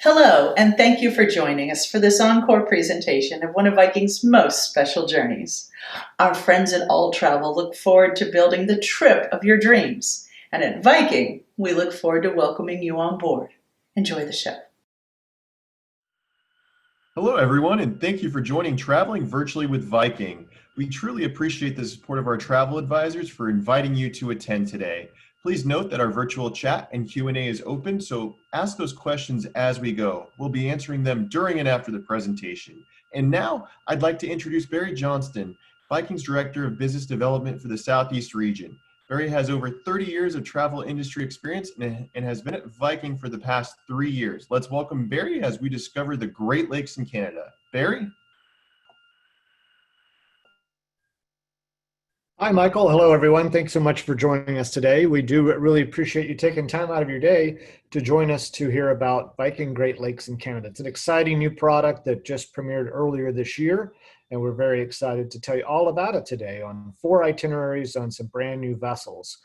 Hello, and thank you for joining us for this encore presentation of one of Viking's most special journeys. Our friends at All Travel look forward to building the trip of your dreams, and at Viking, we look forward to welcoming you on board. Enjoy the show. Hello, everyone, and thank you for joining Traveling Virtually with Viking. We truly appreciate the support of our travel advisors for inviting you to attend today. Please note that our virtual chat and Q&A is open, so ask those questions as we go. We'll be answering them during and after the presentation. And now, I'd like to introduce Barry Johnston, Viking's Director of Business Development for the Southeast region. Barry has over 30 years of travel industry experience and has been at Viking for the past 3 years. Let's welcome Barry as we discover the Great Lakes in Canada. Barry? Hi, Michael. Hello, everyone. Thanks so much for joining us today. We do really appreciate you taking time out of your day to join us to hear about Viking Great Lakes in Canada. It's an exciting new product that just premiered earlier this year, and we're very excited to tell you all about it today on 4 itineraries on some brand new vessels.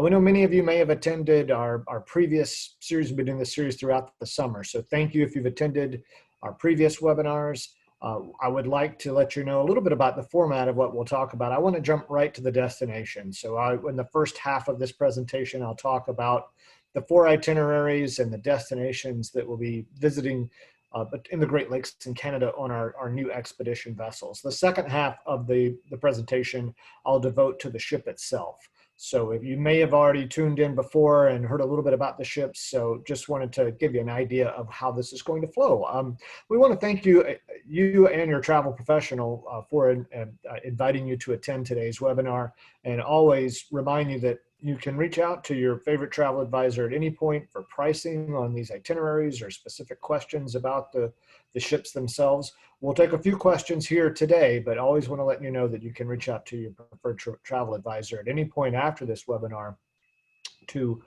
We know many of you may have attended our previous series. We've been doing this series throughout the summer, so thank you if you've attended our previous webinars. I would like to let you know a little bit about the format of what we'll talk about. I want to jump right to the destination. So in the first half of this presentation, I'll talk about the 4 itineraries and the destinations that we'll be visiting in the Great Lakes in Canada on our new expedition vessels. The second half of the presentation, I'll devote to the ship itself. So if you may have already tuned in before and heard a little bit about the ships, so just wanted to give you an idea of how this is going to flow. We want to thank you and your travel professional for inviting you to attend today's webinar, and always remind you that you can reach out to your favorite travel advisor at any point for pricing on these itineraries or specific questions about the ships themselves. We'll take a few questions here today, but always want to let you know that you can reach out to your preferred travel advisor at any point after this webinar to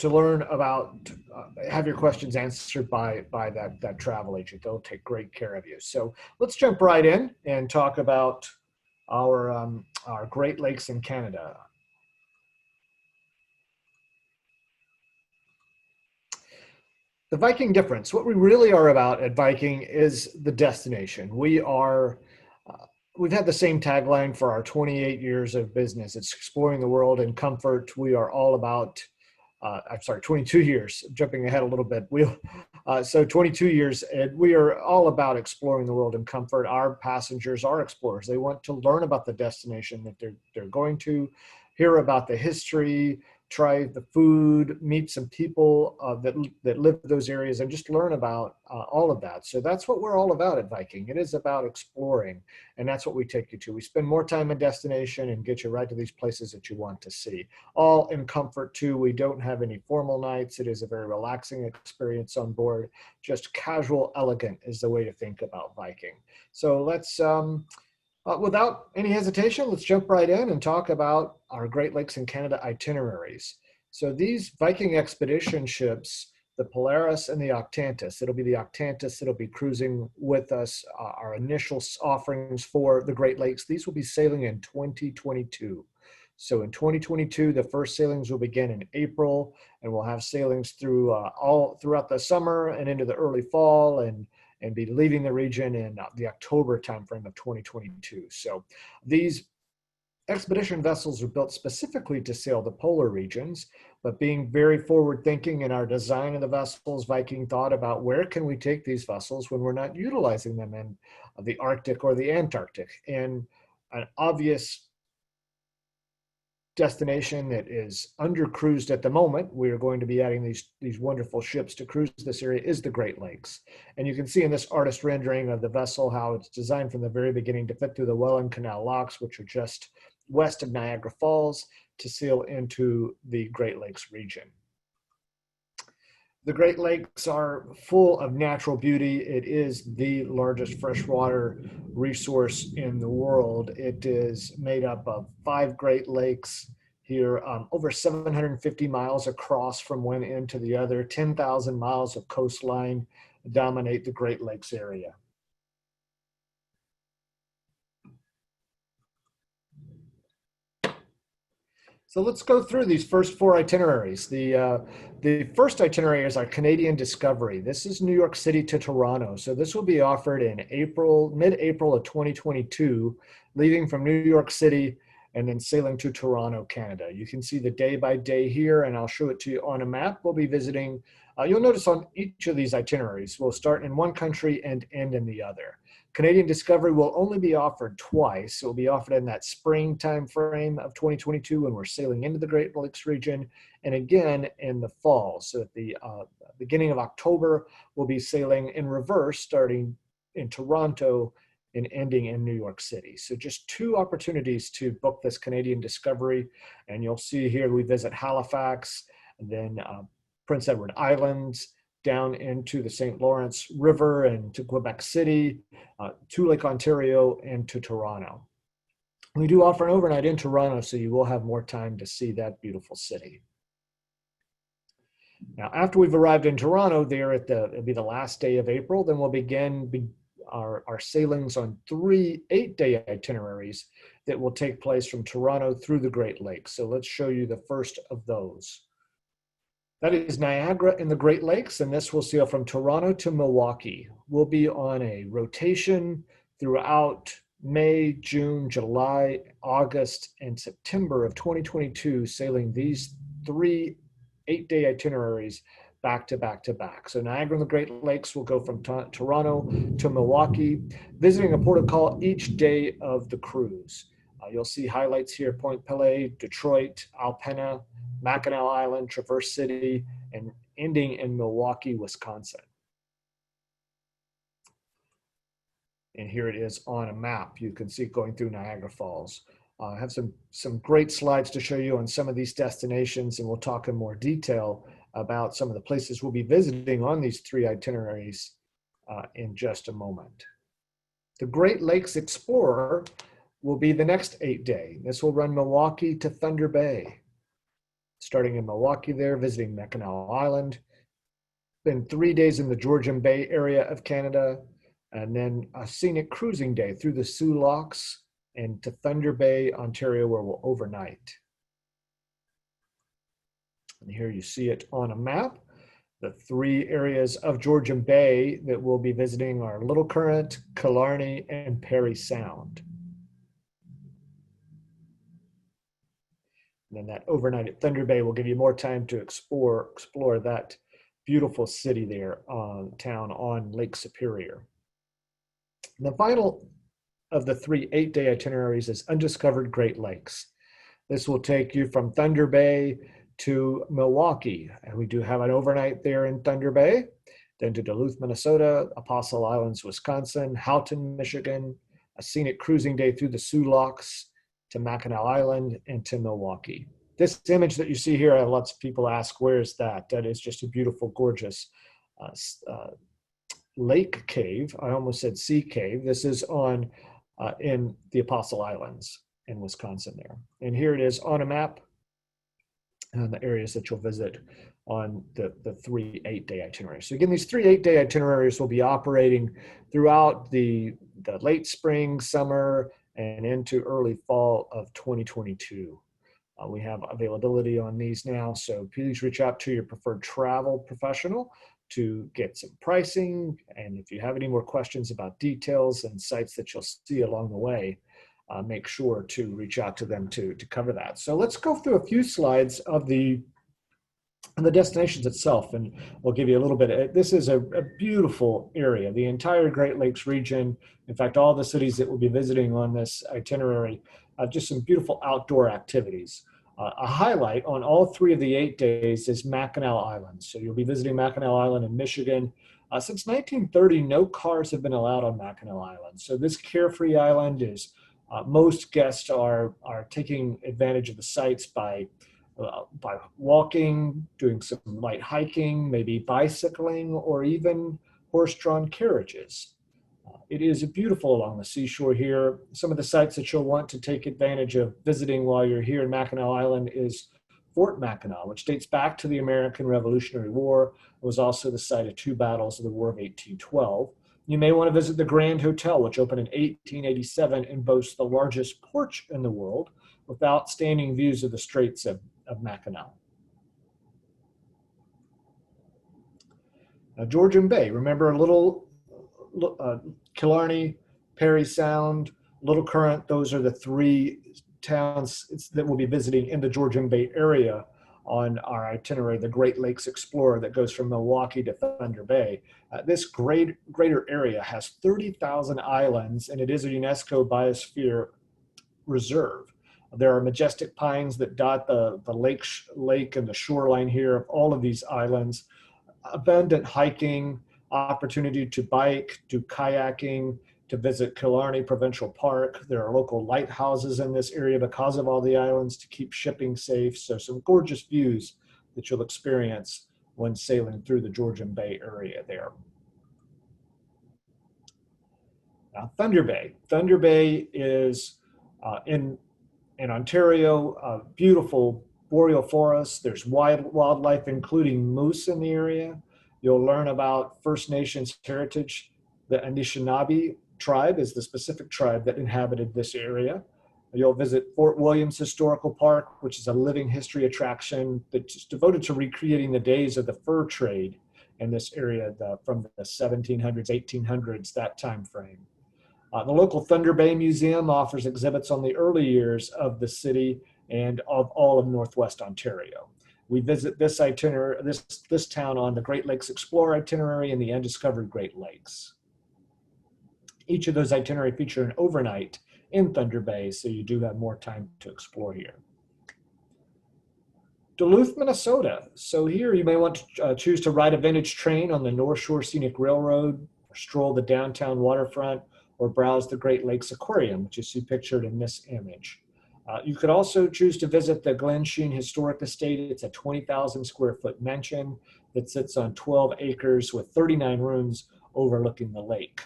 learn about, have your questions answered by that travel agent. They'll take great care of you. So let's jump right in and talk about our Great Lakes in Canada. The Viking difference, what we really are about at Viking is the destination. We've had the same tagline for our 28 years of business. It's exploring the world in comfort. We are all about, 22 years, jumping ahead a little bit. 22 years, and we are all about exploring the world in comfort. Our passengers are explorers. They want to learn about the destination that they're going to, hear about the history, try the food, meet some people that live in those areas, and just learn about all of that. So that's what we're all about at Viking. It is about exploring, and that's what we take you to. We spend more time in destination and get you right to these places that you want to see. All in comfort too. We don't have any formal nights. It is a very relaxing experience on board. Just casual, elegant is the way to think about Viking. So let's without any hesitation, let's jump right in and talk about our Great Lakes in Canada itineraries. So these Viking expedition ships, the Polaris and the Octantis, it'll be the Octantis that'll be cruising with us, our initial offerings for the Great Lakes. These will be sailing in 2022. So in 2022, the first sailings will begin in April, and we'll have sailings all throughout the summer and into the early fall, and be leaving the region in the October timeframe of 2022. So these expedition vessels are built specifically to sail the polar regions, but being very forward thinking in our design of the vessels, Viking thought about where can we take these vessels when we're not utilizing them in the Arctic or the Antarctic. And an obvious destination that is under cruised at the moment, we are going to be adding these wonderful ships to cruise this area, is the Great Lakes. And you can see in this artist rendering of the vessel how it's designed from the very beginning to fit through the Welland Canal locks, which are just west of Niagara Falls, to sail into the Great Lakes region. The Great Lakes are full of natural beauty. It is the largest freshwater resource in the world. It is made up of 5 Great Lakes here, over 750 miles across from one end to the other. 10,000 miles of coastline dominate the Great Lakes area. So let's go through these first four itineraries. The first itinerary is our Canadian Discovery. This is New York City to Toronto. So this will be offered in April, mid-April of 2022, leaving from New York City and then sailing to Toronto, Canada. You can see the day by day here, and I'll show it to you on a map. We'll be visiting, you'll notice on each of these itineraries, we'll start in one country and end in the other. Canadian Discovery will only be offered twice. It will be offered in that spring time frame of 2022 when we're sailing into the Great Lakes region, and again in the fall. So at the beginning of October, we'll be sailing in reverse, starting in Toronto and ending in New York City. So just two opportunities to book this Canadian Discovery. And you'll see here we visit Halifax, and then Prince Edward Islands, down into the St. Lawrence River and to Quebec City, to Lake Ontario, and to Toronto. We do offer an overnight in Toronto, so you will have more time to see that beautiful city. Now, after we've arrived in Toronto, it'll be the last day of April, then we'll begin our sailings on 3 8-day itineraries that will take place from Toronto through the Great Lakes. So let's show you the first of those. That is Niagara in the Great Lakes, and this will sail from Toronto to Milwaukee. We'll be on a rotation throughout May, June, July, August, and September of 2022, sailing these 3 8-day itineraries back to back to back. So Niagara in the Great Lakes will go from Toronto to Milwaukee, visiting a port of call each day of the cruise. You'll see highlights here: Point Pelee, Detroit, Alpena, Mackinac Island, Traverse City, and ending in Milwaukee, Wisconsin. And here it is on a map. You can see it going through Niagara Falls. I have some great slides to show you on some of these destinations, and we'll talk in more detail about some of the places we'll be visiting on these 3 itineraries in just a moment. The Great Lakes Explorer will be the next 8-day. This will run Milwaukee to Thunder Bay. Starting in Milwaukee there, visiting Mackinac Island, then 3 days in the Georgian Bay area of Canada, and then a scenic cruising day through the Soo Locks and to Thunder Bay, Ontario, where we'll overnight. And here you see it on a map. The 3 areas of Georgian Bay that we'll be visiting are Little Current, Killarney, and Parry Sound. And then that overnight at Thunder Bay will give you more time to explore that beautiful city there, town on Lake Superior. And the final of the 3 8-day itineraries is Undiscovered Great Lakes. This will take you from Thunder Bay to Milwaukee. And we do have an overnight there in Thunder Bay, then to Duluth, Minnesota, Apostle Islands, Wisconsin, Houghton, Michigan, a scenic cruising day through the Soo Locks to Mackinac Island, and to Milwaukee. This image that you see here, lots of people ask, where is that? That is just a beautiful, gorgeous lake cave. I almost said sea cave. This is on in the Apostle Islands in Wisconsin there. And here it is on a map, and the areas that you'll visit on the 3 8-day itineraries. So again, these 3 8-day itineraries will be operating throughout the late spring, summer, and into early fall of 2022. We have availability on these now, so please reach out to your preferred travel professional to get some pricing. And if you have any more questions about details and sites that you'll see along the way, make sure to reach out to them to cover that. So let's go through a few slides of the destinations itself, and we'll give you a little bit. This is a beautiful area, the entire Great Lakes region. In fact, all the cities that we'll be visiting on this itinerary, just some beautiful outdoor activities. A highlight on all 3 of the 8 days is Mackinac Island. So you'll be visiting Mackinac Island in Michigan. Since 1930, no cars have been allowed on Mackinac Island. So this carefree island is, most guests are taking advantage of the sites by walking, doing some light hiking, maybe bicycling, or even horse-drawn carriages. It is beautiful along the seashore here. Some of the sites that you'll want to take advantage of visiting while you're here in Mackinac Island is Fort Mackinac, which dates back to the American Revolutionary War. It was also the site of 2 battles of the War of 1812. You may want to visit the Grand Hotel, which opened in 1887 and boasts the largest porch in the world, with outstanding views of the Straits of Mackinac. Now, Georgian Bay, remember a little Killarney, Perry Sound, Little Current, those are the three towns that we'll be visiting in the Georgian Bay area on our itinerary, the Great Lakes Explorer that goes from Milwaukee to Thunder Bay. This greater area has 30,000 islands, and it is a UNESCO Biosphere Reserve. There are majestic pines that dot the lake and the shoreline here of all of these islands. Abundant hiking, opportunity to bike, do kayaking, to visit Killarney Provincial Park. There are local lighthouses in this area because of all the islands to keep shipping safe. So some gorgeous views that you'll experience when sailing through the Georgian Bay area there. Now, Thunder Bay. Thunder Bay is in Ontario, a beautiful boreal forest. There's wildlife, including moose in the area. You'll learn about First Nations heritage. The Anishinaabe tribe is the specific tribe that inhabited this area. You'll visit Fort Williams Historical Park, which is a living history attraction that's devoted to recreating the days of the fur trade in this area from the 1700s, 1800s, that time frame. The local Thunder Bay Museum offers exhibits on the early years of the city and of all of Northwest Ontario. We visit this town on the Great Lakes Explorer itinerary and the Undiscovered Great Lakes. Each of those itineraries feature an overnight in Thunder Bay, so you do have more time to explore here. Duluth, Minnesota. So here you may want to choose to ride a vintage train on the North Shore Scenic Railroad, or stroll the downtown waterfront, or browse the Great Lakes Aquarium, which you see pictured in this image. You could also choose to visit the Glen Sheen Historic Estate. It's a 20,000 square foot mansion that sits on 12 acres with 39 rooms overlooking the lake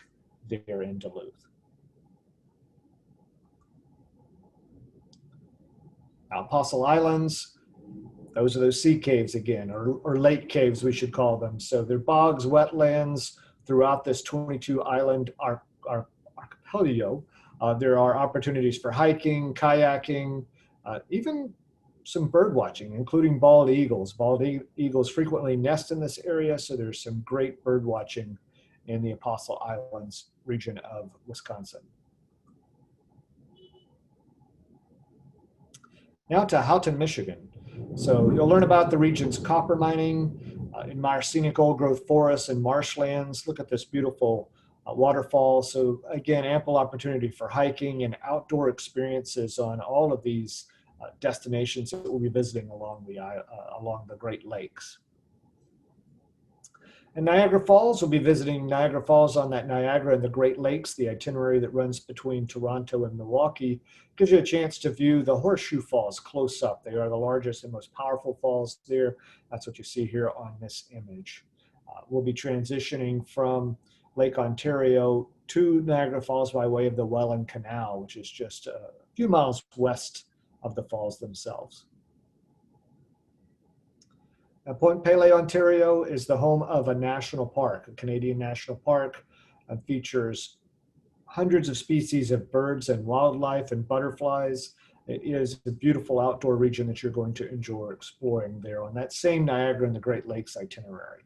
there in Duluth. Apostle Islands, those are those sea caves again, or lake caves we should call them. So they're bogs, wetlands throughout this 22 island archipelago. There are opportunities for hiking, kayaking, even some bird watching, including bald eagles. Bald eagles frequently nest in this area, so there's some great bird watching in the Apostle Islands region of Wisconsin. Now to Houghton, Michigan. So you'll learn about the region's copper mining, admire scenic old growth forests and marshlands. Look at this beautiful waterfall. So again, ample opportunity for hiking and outdoor experiences on all of these destinations that we'll be visiting along the Great Lakes. And Niagara Falls, we'll be visiting Niagara Falls on that Niagara and the Great Lakes. The itinerary that runs between Toronto and Milwaukee gives you a chance to view the Horseshoe Falls close up. They are the largest and most powerful falls there. That's what you see here on this image. We'll be transitioning from Lake Ontario to Niagara Falls by way of the Welland Canal, which is just a few miles west of the falls themselves. Now, Point Pelee, Ontario is the home of a national park, a Canadian national park, and features hundreds of species of birds and wildlife and butterflies. It is a beautiful outdoor region that you're going to enjoy exploring there on that same Niagara and the Great Lakes itinerary.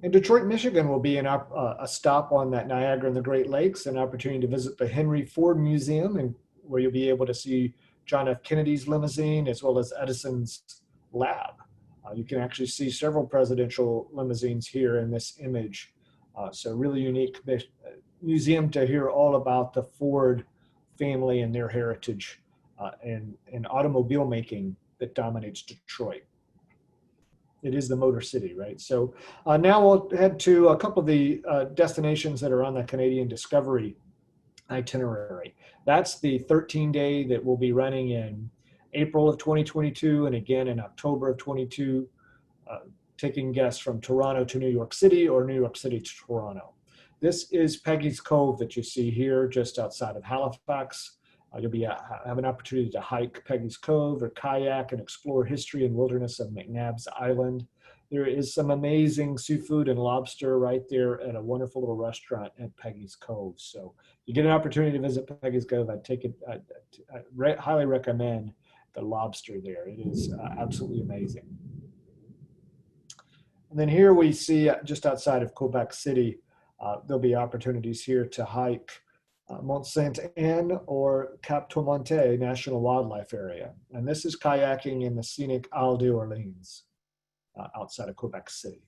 In Detroit, Michigan will be a stop on that Niagara and the Great Lakes, an opportunity to visit the Henry Ford Museum, and where you'll be able to see John F. Kennedy's limousine as well as Edison's lab. You can actually see several presidential limousines here in this image. So really unique museum to hear all about the Ford family and their heritage and automobile making that dominates Detroit. It is the Motor City, right? So now we'll head to a couple of the destinations that are on the Canadian Discovery itinerary. That's the 13-day that will be running in April of 2022 and again in October of 22, taking guests from Toronto to New York City or New York City to Toronto. This is Peggy's Cove that you see here just outside of Halifax. You'll have an opportunity to hike Peggy's Cove or kayak and explore history and wilderness of McNabb's Island. There is some amazing seafood and lobster right there at a wonderful little restaurant at Peggy's Cove. So if you get an opportunity to visit Peggy's Cove, I'd take it. I highly recommend the lobster there. It is absolutely amazing. And then here we see just outside of Quebec City, there'll be opportunities here to hike Mont Sainte Anne or Cap Tourmente National Wildlife Area. And this is kayaking in the scenic Isle d'Orléans outside of Quebec City.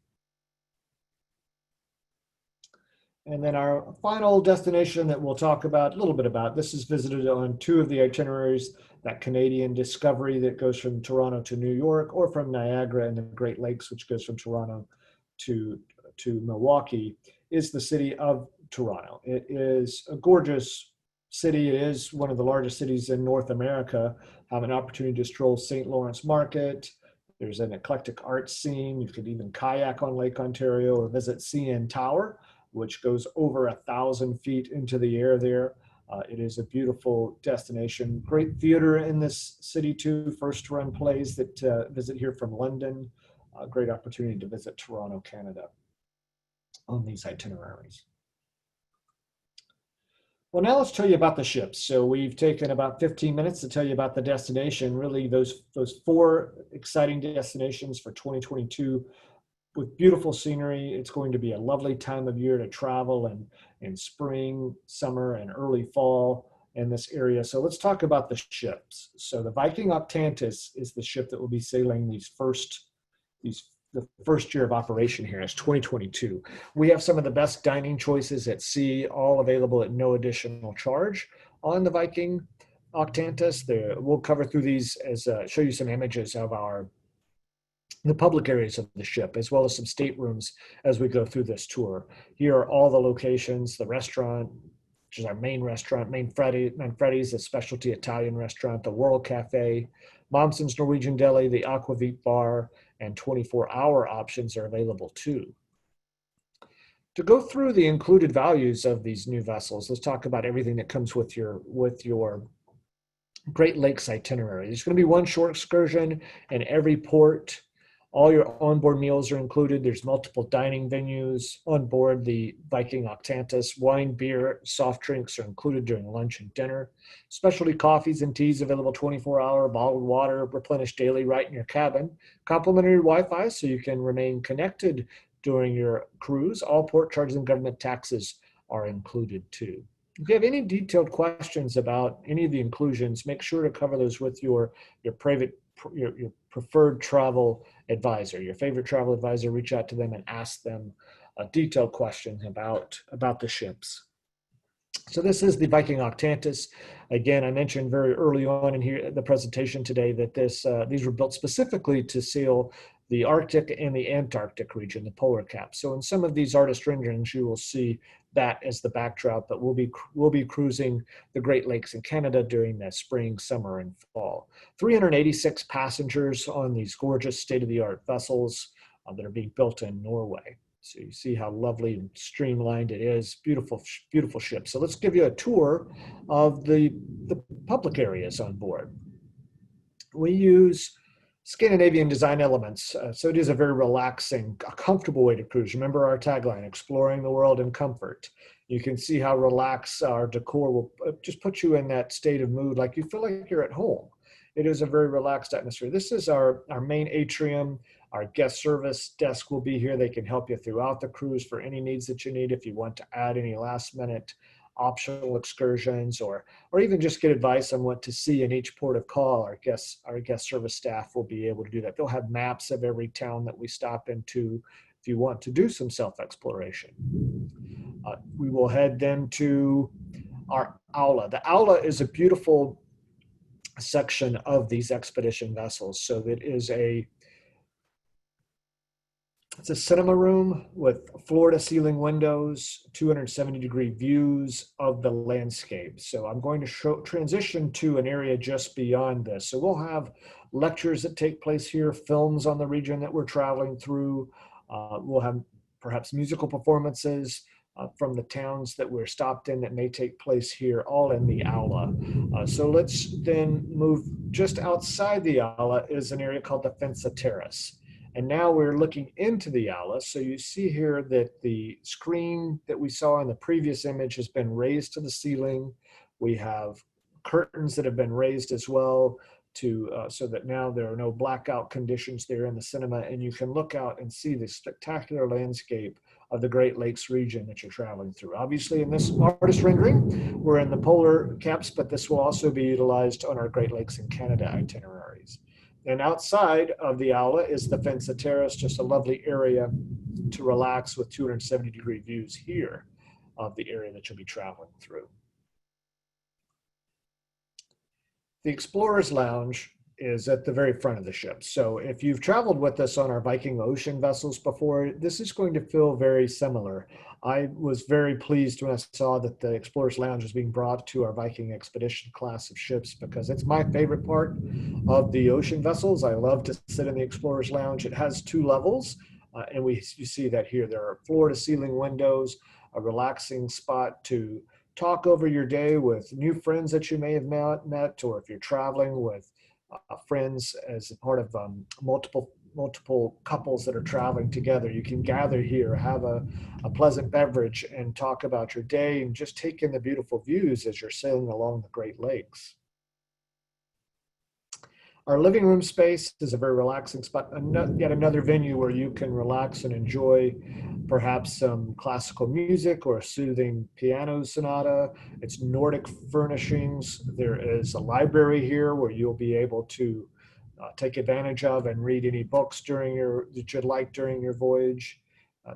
And then our final destination that we'll talk about a little bit about, this is visited on 2 of the itineraries, that Canadian Discovery that goes from Toronto to New York, or from Niagara and the Great Lakes, which goes from Toronto to Milwaukee, is the city of Toronto. It is a gorgeous city. It is one of the largest cities in North America. Have an opportunity to stroll St. Lawrence Market. There's an eclectic art scene. You could even kayak on Lake Ontario or visit CN Tower, which goes over 1,000 feet into the air there. It is a beautiful destination. Great theater in this city too. First run plays that visit here from London. Great opportunity to visit Toronto, Canada on these itineraries. Well, now let's tell you about the ships. So we've taken about 15 minutes to tell you about the destination, really those 4 exciting destinations for 2022 with beautiful scenery. It's going to be a lovely time of year to travel in spring, summer, and early fall in this area. So let's talk about the ships. So the Viking Octantis is the ship that will be sailing the first year of operation here. It's 2022. We have some of the best dining choices at sea, all available at no additional charge on the Viking Octantis. We'll cover through these as show you some images of the public areas of the ship, as well as some staterooms as we go through this tour. Here are all the locations: the restaurant, which is our main restaurant, Manfredi's, a specialty Italian restaurant, the World Cafe, Momsen's Norwegian Deli, the Aquavit Bar, and 24-hour options are available too. To go through the included values of these new vessels, let's talk about everything that comes with your Great Lakes itinerary. There's going to be 1 short excursion in every port. All your onboard meals are included. There's multiple dining venues on board the Viking Octantis. Wine, beer, soft drinks are included during lunch and dinner. Specialty coffees and teas available 24-hour, bottled water replenished daily right in your cabin. Complimentary Wi-Fi so you can remain connected during your cruise. All port charges and government taxes are included too. If you have any detailed questions about any of the inclusions, make sure to cover those with your preferred travel advisor, your favorite travel advisor. Reach out to them and ask them a detailed question about the ships. So this is the Viking Octantis. Again, I mentioned very early on in here the presentation today that these were built specifically to sail the Arctic and the Antarctic region, the polar cap. So in some of these artist renderings, you will see that as the backdrop, but we'll be cruising the Great Lakes in Canada during the spring, summer, and fall. 386 passengers on these gorgeous state-of-the-art vessels that are being built in Norway. So you see how lovely and streamlined it is. Beautiful, beautiful ship. So let's give you a tour of the public areas on board. We use Scandinavian design elements, so it is a very relaxing, comfortable way to cruise. Remember our tagline, exploring the world in comfort. You can see how relaxed our decor will just put you in that state of mood, like you feel like you're at home. It is a very relaxed atmosphere. This is our main atrium. Our guest service desk will be here. They can help you throughout the cruise for any needs that you need. If you want to add any last minute optional excursions or even just get advice on what to see in each port of call, our guest service staff will be able to do that. They'll have maps of every town that we stop into if you want to do some self-exploration. We will head then to our aula. The aula is a beautiful section of these expedition vessels. So it is it's a cinema room with floor-to-ceiling windows, 270-degree views of the landscape. So I'm going to transition to an area just beyond this. So we'll have lectures that take place here, films on the region that we're traveling through. We'll have perhaps musical performances from the towns that we're stopped in that may take place here, all in the aula. So let's then move just outside the aula is an area called the Fensa Terrace. And now we're looking into the Ala. So you see here that the screen that we saw in the previous image has been raised to the ceiling. We have curtains that have been raised as well to so that now there are no blackout conditions there in the cinema, and you can look out and see the spectacular landscape of the Great Lakes region that you're traveling through. Obviously, in this artist rendering, we're in the polar caps, but this will also be utilized on our Great Lakes and Canada itineraries. And outside of the aula is the Fensa Terrace, just a lovely area to relax with 270-degree views here of the area that you'll be traveling through. The Explorer's Lounge is at the very front of the ship. So if you've traveled with us on our Viking Ocean vessels before, this is going to feel very similar. I was very pleased when I saw that the Explorer's Lounge was being brought to our Viking Expedition class of ships, because it's my favorite part of the ocean vessels. I love to sit in the Explorer's Lounge. It has 2 levels, and you see that here. There are floor-to-ceiling windows, a relaxing spot to talk over your day with new friends that you may have met, or if you're traveling with friends as a part of multiple couples that are traveling together, you can gather here, have a pleasant beverage, and talk about your day and just take in the beautiful views as you're sailing along the Great Lakes. Our living room space is a very relaxing spot, yet another venue where you can relax and enjoy perhaps some classical music or a soothing piano sonata. It's Nordic furnishings. There is a library here where you'll be able to take advantage of and read any books that you'd like during your voyage.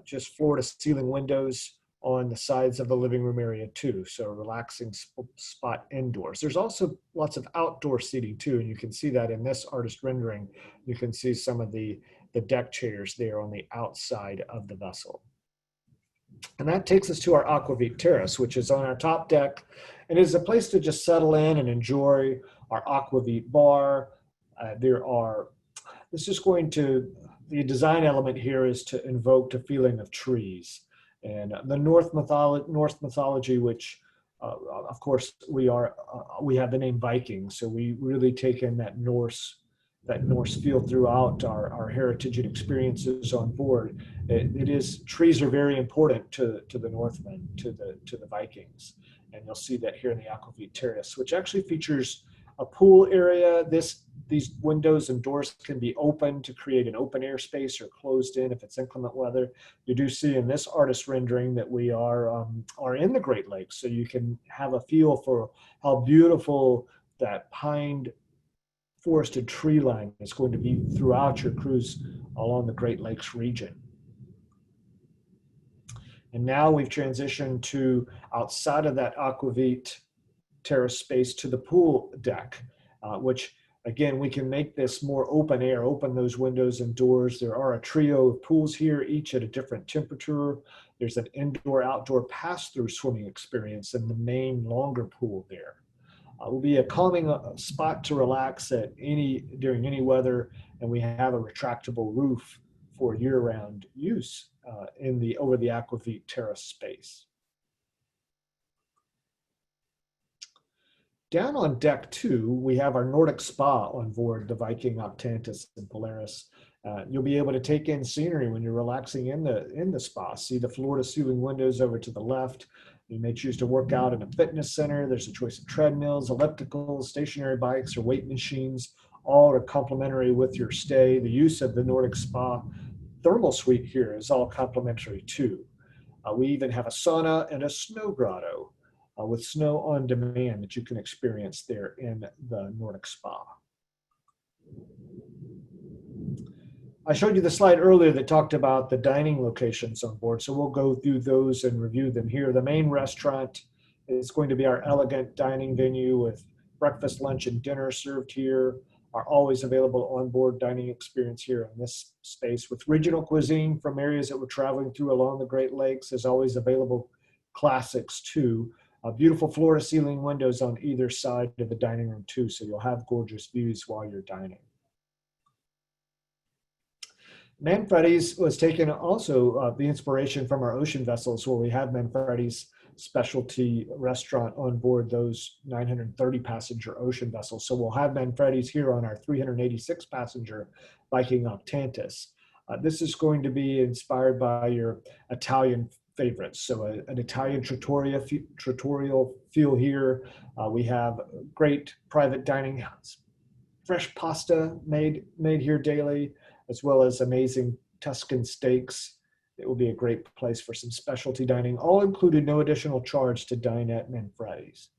Just floor-to-ceiling windows on the sides of the living room area too, so a relaxing spot indoors. There's also lots of outdoor seating too, and you can see that in this artist rendering. You can see some of the deck chairs there on the outside of the vessel. And that takes us to our Aquavit Terrace, which is on our top deck, and is a place to just settle in and enjoy our Aquavit bar. The design element here is to invoke the feeling of trees. And the Norse mythology, which of course we have the name Viking, so we really take in that Norse feel throughout our heritage and experiences on board. Trees are very important to the Northmen, to the Vikings, and you'll see that here in the Aquavit Terrace, which actually features a pool area. These windows and doors can be open to create an open air space, or closed in if it's inclement weather. You do see in this artist rendering that we are in the Great Lakes, so you can have a feel for how beautiful that pine forested tree line is going to be throughout your cruise along the Great Lakes region. And now we've transitioned to outside of that Aquavit Terrace space to the pool deck, which again, we can make this more open air, open those windows and doors. There are a trio of pools here, each at a different temperature. There's an indoor-outdoor pass-through swimming experience in the main longer pool there. It will be a calming spot to relax during any weather, and we have a retractable roof for year-round use over the Aquavit Terrace space. Down on deck 2, we have our Nordic spa on board the Viking Octantis and Polaris. You'll be able to take in scenery when you're relaxing in the spa. See the floor-to-ceiling windows over to the left. You may choose to work out in a fitness center. There's a choice of treadmills, ellipticals, stationary bikes, or weight machines, all are complimentary with your stay. The use of the Nordic spa thermal suite here is all complimentary too. We even have a sauna and a snow grotto with snow on demand that you can experience there in the Nordic spa. I showed you the slide earlier that talked about the dining locations on board, so we'll go through those and review them here. The main restaurant is going to be our elegant dining venue with breakfast, lunch, and dinner served here. Our always available onboard dining experience here in this space with regional cuisine from areas that we're traveling through along the Great Lakes is always available. Classics too. Beautiful floor-to-ceiling windows on either side of the dining room too, so you'll have gorgeous views while you're dining. Manfredi's was taken also the inspiration from our ocean vessels, where we have Manfredi's specialty restaurant on board those 930 passenger ocean vessels. So we'll have Manfredi's here on our 386 passenger Viking Octantis. This is going to be inspired by your Italian favorites. So an Italian trattoria feel here. We have great private dining, fresh pasta made here daily, as well as amazing Tuscan steaks. It will be a great place for some specialty dining, all included, no additional charge to dine at Manfredi's.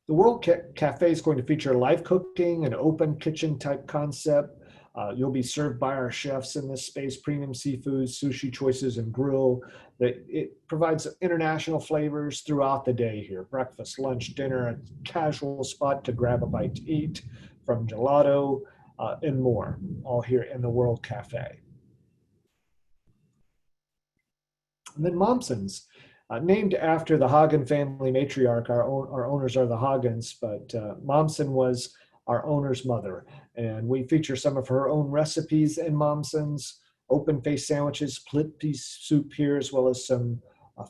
The World Cafe is going to feature live cooking, an open kitchen type concept. You'll be served by our chefs in this space, premium seafoods, sushi choices, and grill. It provides international flavors throughout the day here. Breakfast, lunch, dinner, a casual spot to grab a bite to eat, from gelato and more, all here in the World Cafe. And then Momsen's, named after the Hagen family matriarch. Our owners are the Hagens, but Momsen was our owner's mother. And we feature some of her own recipes in Momsen's: open-faced sandwiches, split piece soup here, as well as some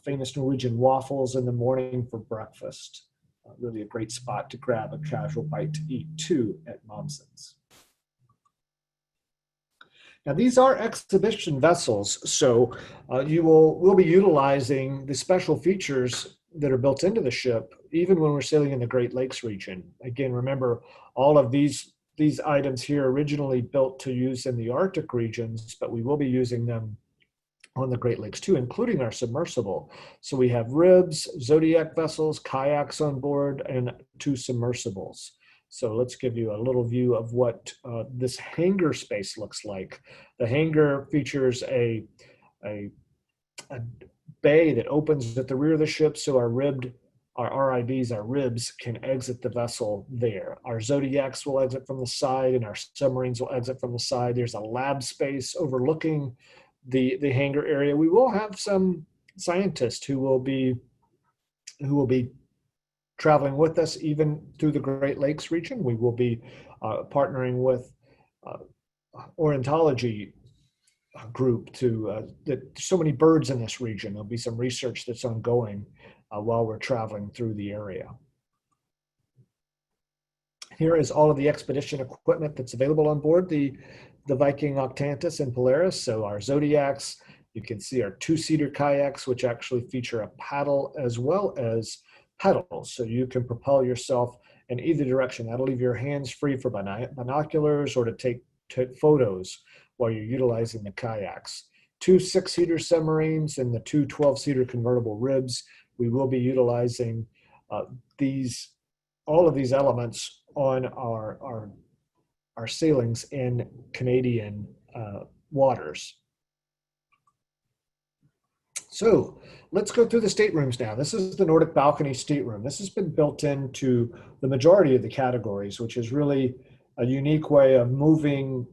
famous Norwegian waffles in the morning for breakfast. Really a great spot to grab a casual bite to eat too at Momsen's. Now, these are exhibition vessels, so we'll be utilizing the special features that are built into the ship, even when we're sailing in the Great Lakes region. Again, remember, all of these items here originally built to use in the Arctic regions, but we will be using them on the Great Lakes too, including our submersible. So we have ribs, Zodiac vessels, kayaks on board, and 2 submersibles. So let's give you a little view of what this hangar space looks like. The hangar features a bay that opens at the rear of the ship, so our RIBs, our ribs, can exit the vessel there. Our Zodiacs will exit from the side, and our submarines will exit from the side. There's a lab space overlooking the hangar area. We will have some scientists who will be traveling with us even through the Great Lakes region. We will be partnering with ornithology group there's so many birds in this region. There'll be some research that's ongoing while we're traveling through the area. Here is all of the expedition equipment that's available on board the Viking, Octantis, and Polaris. So our Zodiacs, you can see our 2-seater kayaks, which actually feature a paddle as well as pedals, so you can propel yourself in either direction. That'll leave your hands free for binoculars or to take photos while you're utilizing the kayaks. 2 6-seater submarines and the 2 12-seater convertible ribs. We will be utilizing all of these elements on our sailings in Canadian waters. So let's go through the staterooms now. This is the Nordic balcony stateroom. This has been built into the majority of the categories, which is really a unique way of moving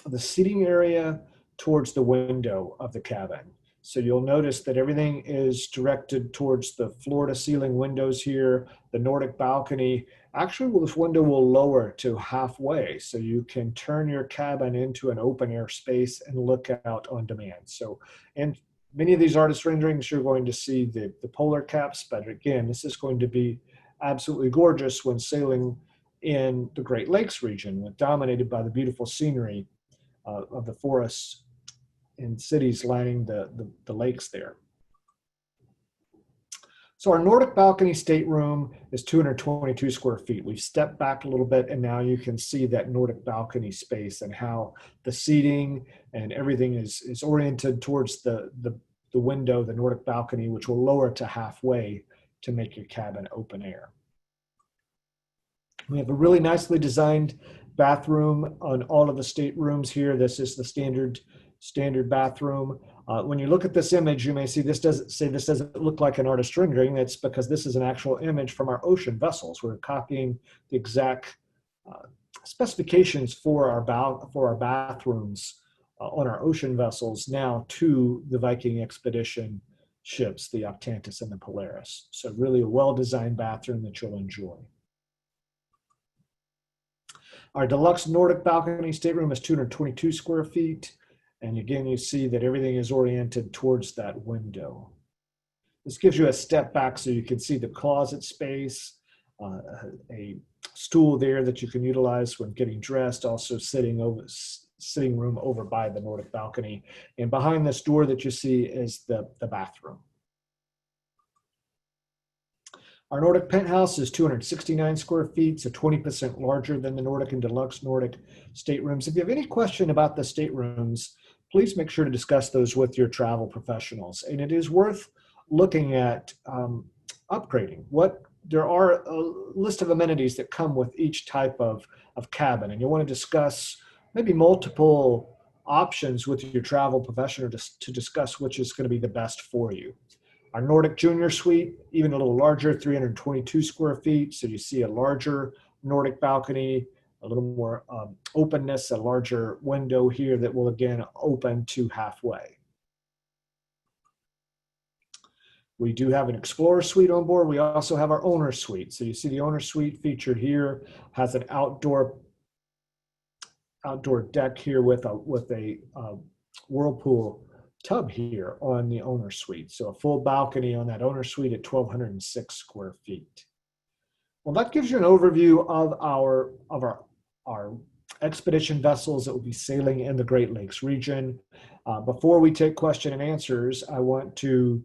the seating area towards the window of the cabin. So you'll notice that everything is directed towards the floor-to-ceiling windows here. The Nordic balcony, actually, this window will lower to halfway, so you can turn your cabin into an open-air space and look out on demand. So, and many of these artist renderings, you're going to see the polar caps, but again, this is going to be absolutely gorgeous when sailing in the Great Lakes region, dominated by the beautiful scenery of the forests and cities lining the lakes there. So our Nordic balcony stateroom is 222 square feet. We've stepped back a little bit, and now you can see that Nordic balcony space and how the seating and everything is oriented towards the window, the Nordic balcony, which will lower to halfway to make your cabin open air. We have a really nicely designed bathroom on all of the staterooms here. This is the standard bathroom. When you look at this image, you may see this doesn't look like an artist rendering. That's because this is an actual image from our ocean vessels. We're copying the exact specifications for our bathrooms on our ocean vessels now to the Viking expedition ships, the Octantis and the Polaris. So really a well-designed bathroom that you'll enjoy. Our deluxe Nordic balcony stateroom is 222 square feet. And again, you see that everything is oriented towards that window. This gives you a step back so you can see the closet space, a stool there that you can utilize when getting dressed, also sitting sitting room over by the Nordic balcony. And behind this door that you see is the bathroom. Our Nordic penthouse is 269 square feet, so 20% larger than the Nordic and Deluxe Nordic staterooms. If you have any question about the staterooms, please make sure to discuss those with your travel professionals. And it is worth looking at upgrading. There are a list of amenities that come with each type of cabin, and you want to discuss maybe multiple options with your travel professional to discuss which is going to be the best for you. Our Nordic Junior Suite, even a little larger, 322 square feet. So you see a larger Nordic balcony, a little more openness, a larger window here that will again open to halfway. We do have an Explorer Suite on board. We also have our Owner Suite. So you see the Owner Suite featured here, has an outdoor deck here with a whirlpool tub here on the Owner Suite. So a full balcony on that Owner Suite at 1,206 square feet. Well, that gives you an overview of our expedition vessels that will be sailing in the Great Lakes region. Before we take question and answers, I want to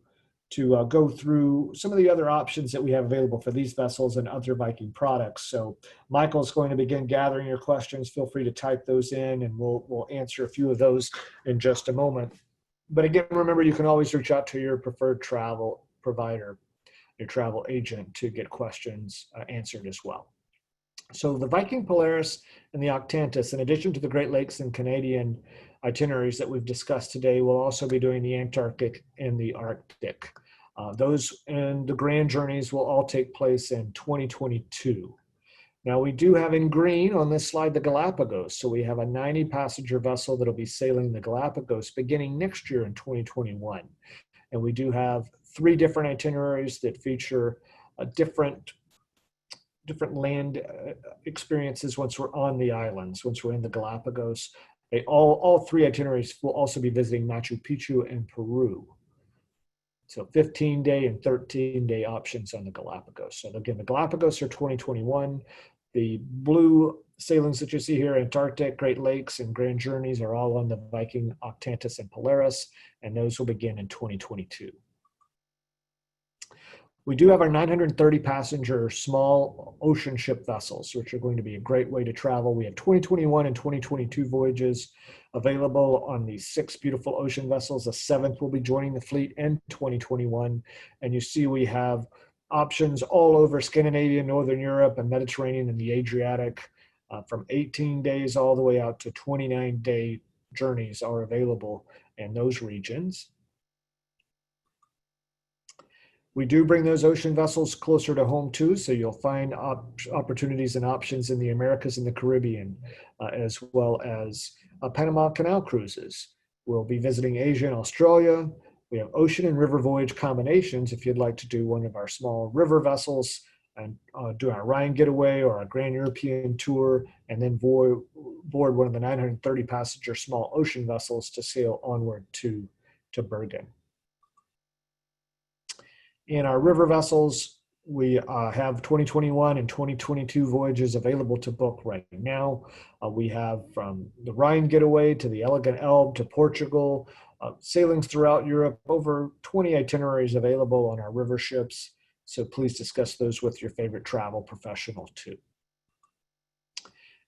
go through some of the other options that we have available for these vessels and other Viking products. So Michael's going to begin gathering your questions. Feel free to type those in and we'll answer a few of those in just a moment. But again, remember, you can always reach out to your preferred travel provider, your travel agent, to get questions answered as well. So the Viking Polaris and the Octantis, in addition to the Great Lakes and Canadian itineraries that we've discussed today, will also be doing the Antarctic and the Arctic. Those and the grand journeys will all take place in 2022. Now we do have in green on this slide the Galapagos. So we have a 90-passenger vessel that'll be sailing the Galapagos beginning next year in 2021. And we do have 3 different itineraries that feature a different land experiences once we're on the islands, once we're in the Galapagos. All 3 itineraries will also be visiting Machu Picchu and Peru. So 15-day and 13-day options on the Galapagos. So again, the Galapagos are 2021. The blue sailings that you see here, Antarctic, Great Lakes, and Grand Journeys, are all on the Viking, Octantis, and Polaris, and those will begin in 2022. We do have our 930-passenger small ocean ship vessels, which are going to be a great way to travel. We have 2021 and 2022 voyages available on these 6 beautiful ocean vessels. The 7th will be joining the fleet in 2021. And you see we have options all over Scandinavia, Northern Europe, and Mediterranean and the Adriatic. From 18 days all the way out to 29-day journeys are available in those regions. We do bring those ocean vessels closer to home too, so you'll find opportunities and options in the Americas and the Caribbean, as well as Panama Canal cruises. We'll be visiting Asia and Australia. We have ocean and river voyage combinations if you'd like to do one of our small river vessels and do our Rhine getaway or a Grand European tour, and then board one of the 930-passenger small ocean vessels to sail onward to Bergen. In our river vessels, we have 2021 and 2022 voyages available to book right now. We have from the Rhine getaway to the Elegant Elbe to Portugal, sailings throughout Europe, over 20 itineraries available on our river ships. So please discuss those with your favorite travel professional too.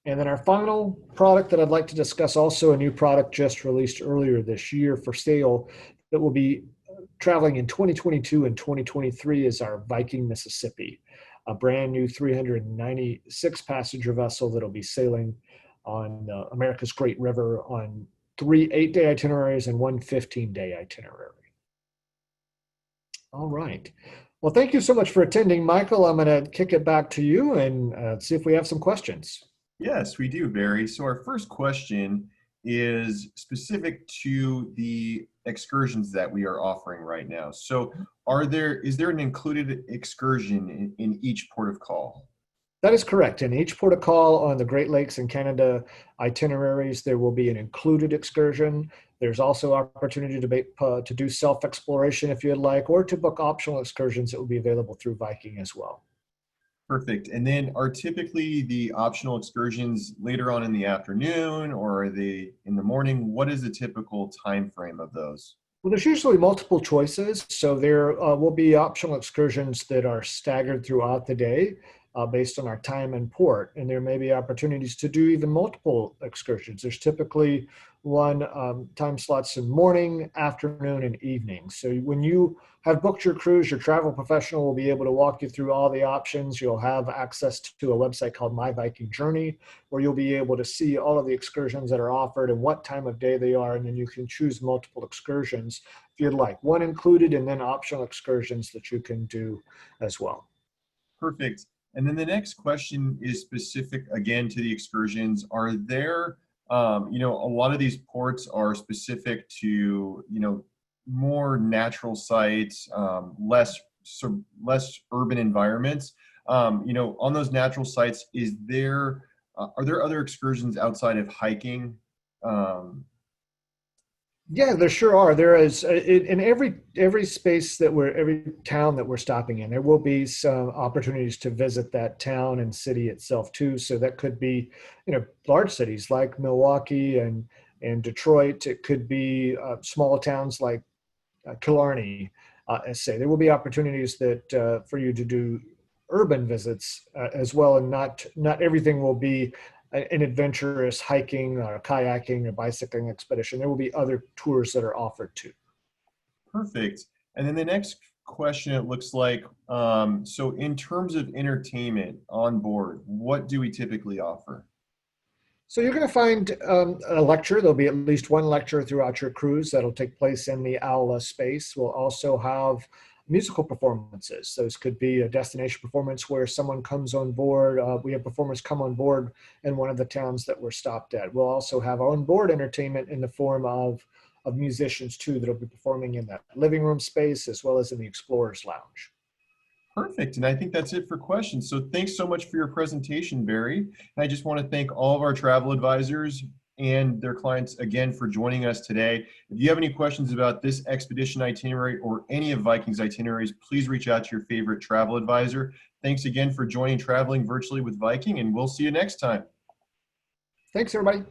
And then our final product that I'd like to discuss, also a new product just released earlier this year for sale that will be traveling in 2022 and 2023, is our Viking Mississippi, a brand new 396 passenger vessel that'll be sailing on America's Great River on 3 8-day itineraries and 1 15-day itinerary. All right. Well, thank you so much for attending, Michael. I'm going to kick it back to you and see if we have some questions. Yes, we do, Barry. So our first question is specific to the excursions that we are offering right now. So is there an included excursion in each port of call? That is correct. In each port of call on the Great Lakes and Canada itineraries, there will be an included excursion. There's also opportunity to do self-exploration if you'd like, or to book optional excursions that will be available through Viking as well. Perfect. And then are typically the optional excursions later on in the afternoon, or are they in the morning? What is the typical time frame of those? Well, there's usually multiple choices. So there will be optional excursions that are staggered throughout the day based on our time and port. And there may be opportunities to do even multiple excursions. There's typically one time slots in morning, afternoon, and evening. So when you have booked your cruise, your travel professional will be able to walk you through all the options. You'll have access to a website called My Viking Journey, where you'll be able to see all of the excursions that are offered and what time of day they are. And then you can choose multiple excursions if you'd like, one included, and then optional excursions that you can do as well. Perfect. And then the next question is specific again to the excursions. Are there, a lot of these ports are specific to, more natural sites, less urban environments. On those natural sites, are there other excursions outside of hiking? Yeah, there sure are. There is in every space every town that we're stopping in, there will be some opportunities to visit that town and city itself too. So that could be, large cities like Milwaukee and Detroit. It could be small towns like Killarney. As say, there will be opportunities that for you to do urban visits as well, and not everything will be an adventurous hiking or kayaking or bicycling expedition. There will be other tours that are offered too. Perfect. And then the next question, it looks like, so in terms of entertainment on board, what do we typically offer? So you're going to find a lecture. There'll be at least one lecture throughout your cruise that'll take place in the aula space. We'll also have musical performances. Those could be a destination performance where someone comes on board. We have performers come on board in one of the towns that we're stopped at. We'll also have on-board entertainment in the form of musicians too that'll be performing in that living room space as well as in the Explorer's Lounge. Perfect. And I think that's it for questions. So thanks so much for your presentation, Barry. And I just want to thank all of our travel advisors and their clients again for joining us today. If you have any questions about this expedition itinerary or any of Viking's itineraries, please reach out to your favorite travel advisor. Thanks again for joining Traveling Virtually with Viking, and we'll see you next time. Thanks, everybody.